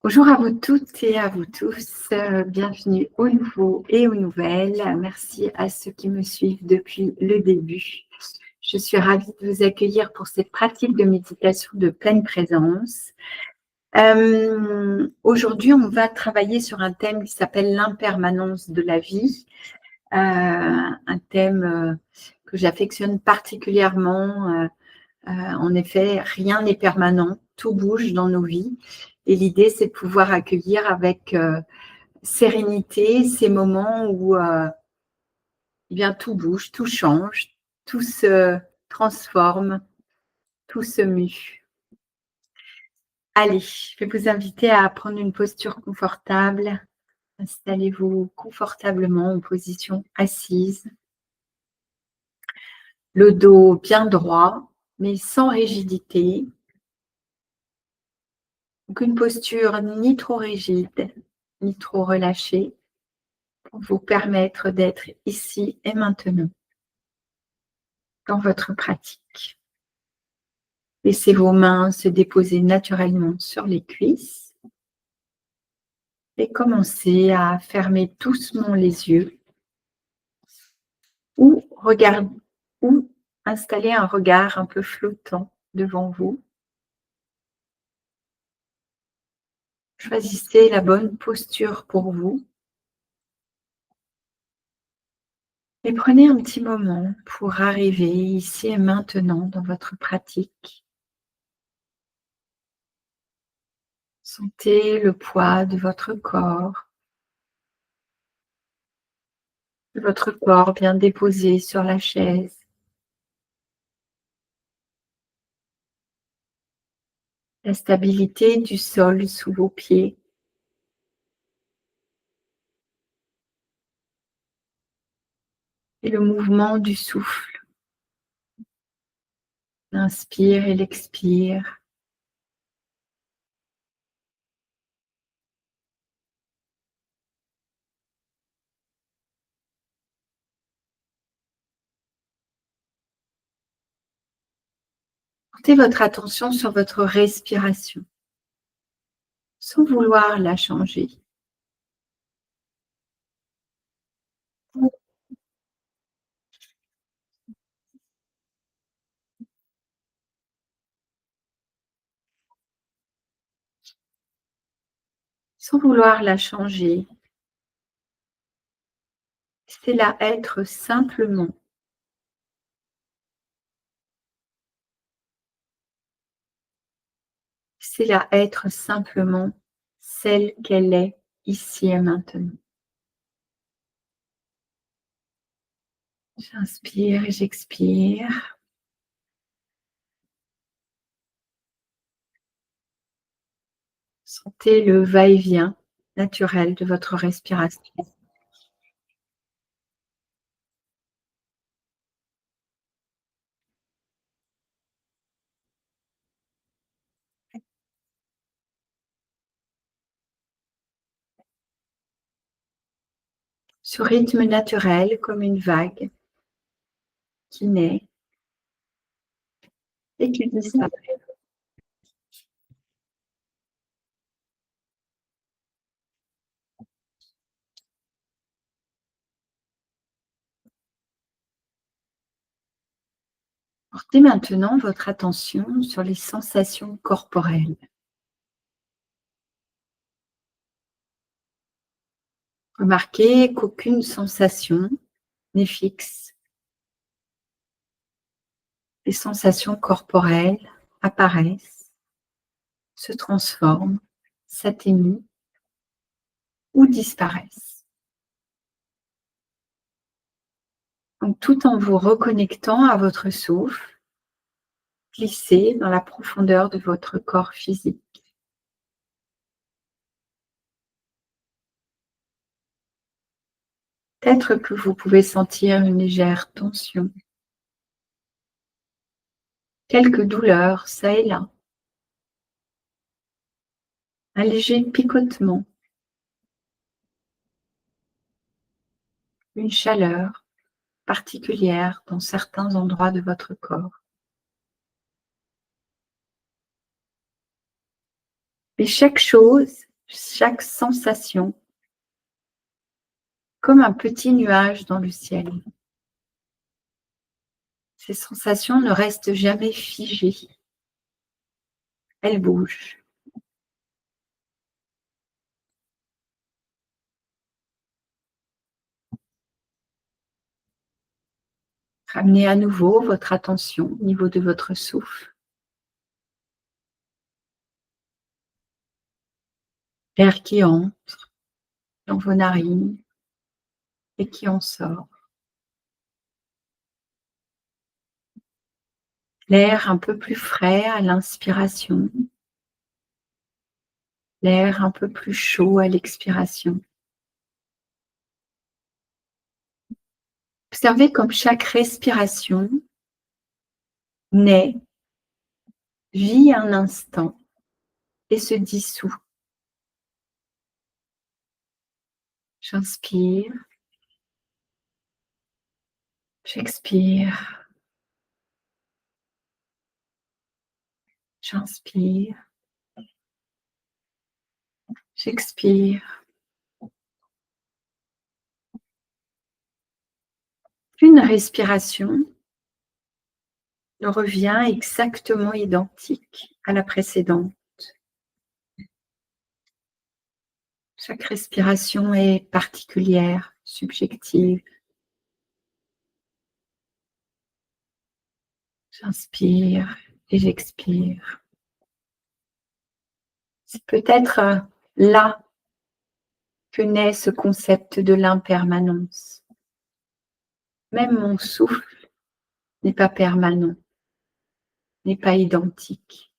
Bonjour à vous toutes et à vous tous, bienvenue aux nouveaux et aux nouvelles. Merci à ceux qui me suivent depuis le début. Je suis ravie de vous accueillir pour cette pratique de méditation de pleine présence. Aujourd'hui, on va travailler sur un thème qui s'appelle l'impermanence de la vie, un thème que j'affectionne particulièrement. En effet, rien n'est permanent, tout bouge dans nos vies. Et l'idée, c'est de pouvoir accueillir avec sérénité ces moments où eh bien, tout bouge, tout change, tout se transforme, tout se mue. Allez, je vais vous inviter à prendre une posture confortable. Installez-vous confortablement en position assise. Le dos bien droit, mais sans rigidité. Donc une posture ni trop rigide, ni trop relâchée, pour vous permettre d'être ici et maintenant dans votre pratique. Laissez vos mains se déposer naturellement sur les cuisses et commencez à fermer doucement les yeux ou installer un regard un peu flottant devant vous. Choisissez la bonne posture pour vous. Et prenez un petit moment pour arriver ici et maintenant dans votre pratique. Sentez le poids de votre corps bien déposé sur la chaise. La stabilité du sol sous vos pieds. Et le mouvement du souffle. L'inspire et l'expire. Portez votre attention sur votre respiration, sans vouloir la changer. Sans vouloir la changer. Laissez-la être simplement. Laissez-la être simplement celle qu'elle est ici et maintenant. J'inspire et j'expire. Sentez le va-et-vient naturel de votre respiration. Ce rythme naturel comme une vague qui naît et qui disparaît. Portez maintenant votre attention sur les sensations corporelles. Remarquez qu'aucune sensation n'est fixe. Les sensations corporelles apparaissent, se transforment, s'atténuent ou disparaissent. Donc, tout en vous reconnectant à votre souffle, glissez dans la profondeur de votre corps physique. Peut-être que vous pouvez sentir une légère tension, quelques douleurs ça et là, un léger picotement, une chaleur particulière dans certains endroits de votre corps. Mais chaque chose chaque sensation comme un petit nuage dans le ciel. Ces sensations ne restent jamais figées. Elles bougent. Ramenez à nouveau votre attention au niveau de votre souffle. L'air qui entre dans vos narines et qui en sort. L'air un peu plus frais à l'inspiration. L'air un peu plus chaud à l'expiration. Observez comme chaque respiration naît, vit un instant et se dissout. J'inspire, j'expire, j'inspire, j'expire. Une respiration revient exactement identique à la précédente. Chaque respiration est particulière, subjective. J'inspire et j'expire. C'est peut-être là que naît ce concept de l'impermanence. Même mon souffle n'est pas permanent, n'est pas identique.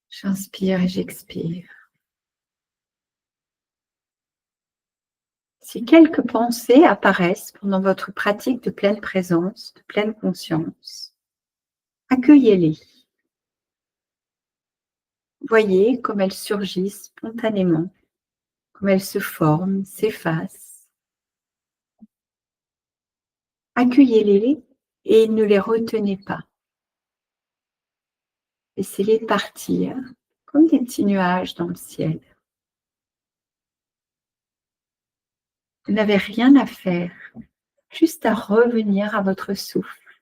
J'inspire et j'expire. Si quelques pensées apparaissent pendant votre pratique de pleine présence, de pleine conscience, accueillez-les. Voyez comme elles surgissent spontanément, comme elles se forment, s'effacent. Accueillez-les et ne les retenez pas. Laissez-les partir comme des petits nuages dans le ciel. Vous n'avez rien à faire, juste à revenir à votre souffle.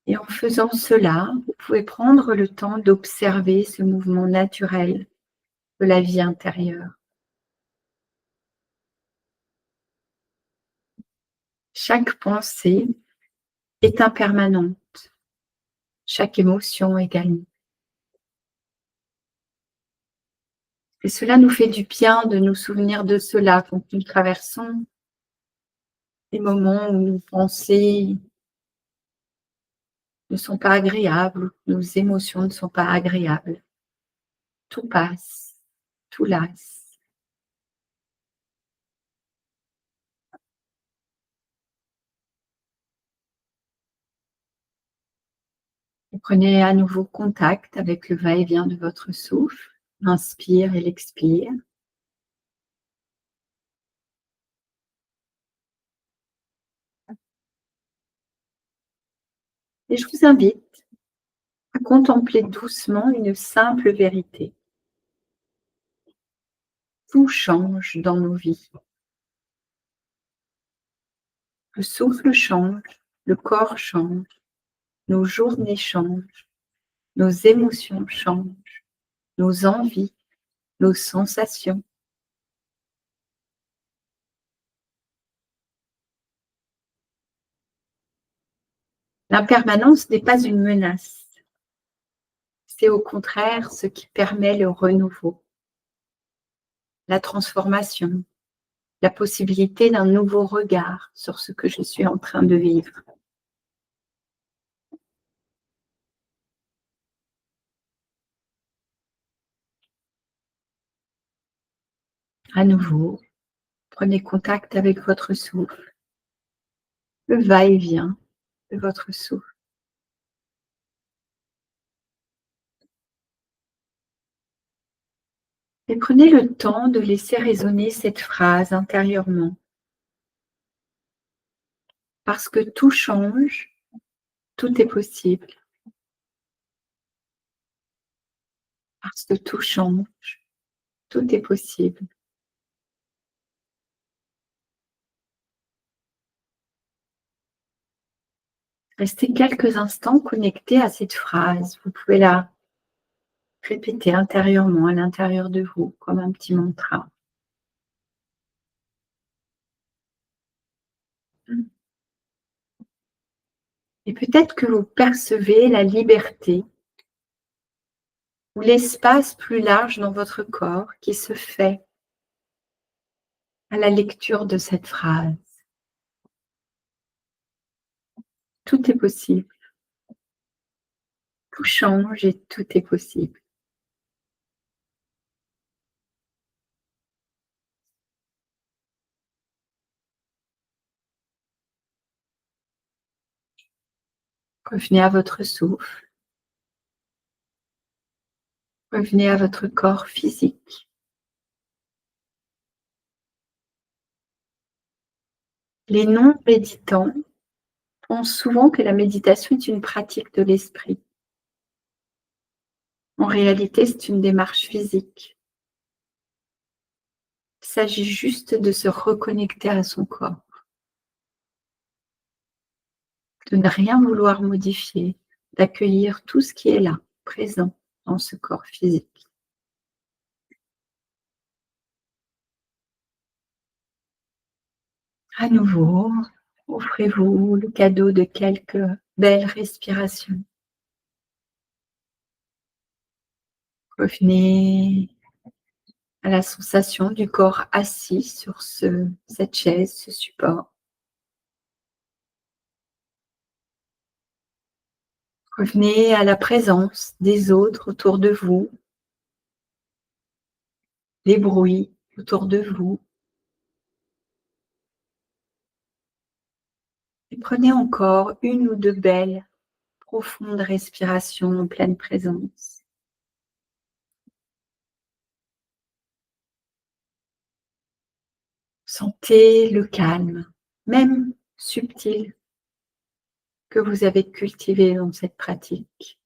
Et en faisant cela, vous pouvez prendre le temps d'observer ce mouvement naturel de la vie intérieure. Chaque pensée est impermanente, chaque émotion également. Et cela nous fait du bien de nous souvenir de cela quand nous traversons des moments où nos pensées ne sont pas agréables, nos émotions ne sont pas agréables. Tout passe, tout lasse. Et prenez à nouveau contact avec le va-et-vient de votre souffle. L'inspire et l'expire. Et je vous invite à contempler doucement une simple vérité. Tout change dans nos vies. Le souffle change, le corps change, nos journées changent, nos émotions changent, nos envies, nos sensations. L'impermanence n'est pas une menace. C'est au contraire ce qui permet le renouveau, la transformation, la possibilité d'un nouveau regard sur ce que je suis en train de vivre. À nouveau, prenez contact avec votre souffle, le va-et-vient de votre souffle. Et prenez le temps de laisser résonner cette phrase intérieurement. Parce que tout change, tout est possible. parce que tout change, tout est possible. Restez quelques instants connectés à cette phrase. Vous pouvez la répéter intérieurement, à l'intérieur de vous, comme un petit mantra. Et peut-être que vous percevez la liberté ou l'espace plus large dans votre corps qui se fait à la lecture de cette phrase. Tout est possible. Tout change et tout est possible. Revenez à votre souffle. Revenez à votre corps physique. Les non-méditants pensent souvent que la méditation est une pratique de l'esprit. En réalité, c'est une démarche physique. Il s'agit juste de se reconnecter à son corps, de ne rien vouloir modifier, d'accueillir tout ce qui est là, présent dans ce corps physique. À nouveau, offrez-vous le cadeau de quelques belles respirations. Revenez à la sensation du corps assis sur cette chaise, ce support. Revenez à la présence des autres autour de vous, les bruits autour de vous. Et prenez encore une ou deux belles, profondes respirations en pleine présence. Sentez le calme, même subtil, que vous avez cultivé dans cette pratique.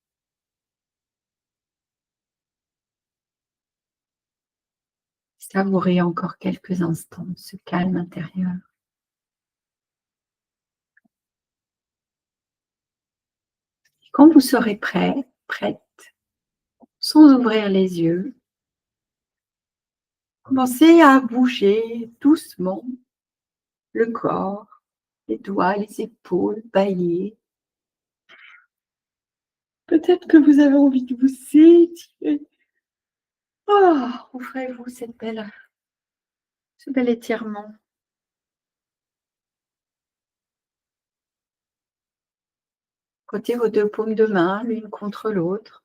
Savourez encore quelques instants ce calme intérieur. Quand vous serez prêt, prête, sans ouvrir les yeux, commencez à bouger doucement le corps, les doigts, les épaules, bâiller. Peut-être que vous avez envie de vous étirer. Oh, offrez-vous ce bel étirement. Côté vos deux paumes de main, l'une contre l'autre.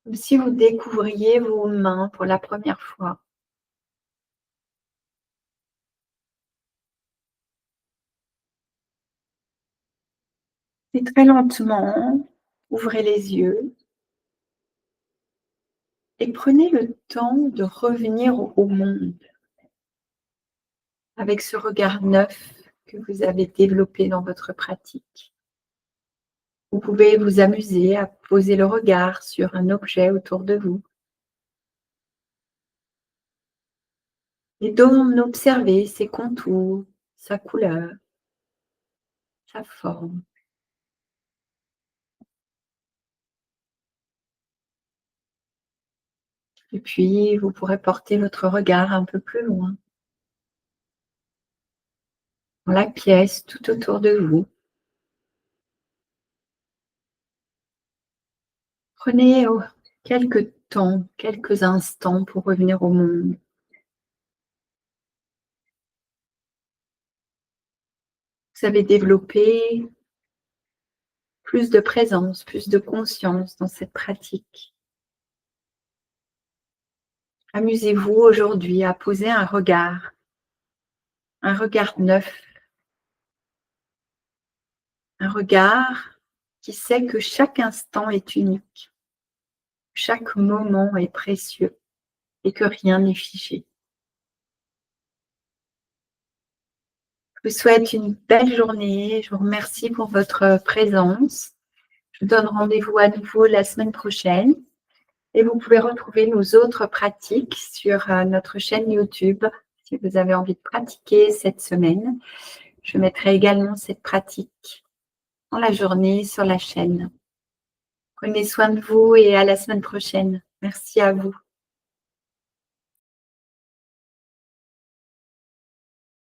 Comme si vous découvriez vos mains pour la première fois. Et très lentement, ouvrez les yeux et prenez le temps de revenir au monde avec ce regard neuf que vous avez développé dans votre pratique. Vous pouvez vous amuser à poser le regard sur un objet autour de vous et d'en observer ses contours, sa couleur, sa forme. Et puis, vous pourrez porter votre regard un peu plus loin, dans la pièce, tout autour de vous. Prenez quelques temps, quelques instants pour revenir au monde. Vous avez développé plus de présence, plus de conscience dans cette pratique. Amusez-vous aujourd'hui à poser un regard neuf, un regard qui sait que chaque instant est unique, chaque moment est précieux et que rien n'est figé. Je vous souhaite une belle journée. Je vous remercie pour votre présence. Je vous donne rendez-vous à nouveau la semaine prochaine. Et vous pouvez retrouver nos autres pratiques sur notre chaîne YouTube si vous avez envie de pratiquer cette semaine. Je mettrai également cette pratique dans la journée sur la chaîne. Prenez soin de vous et à la semaine prochaine. Merci à vous.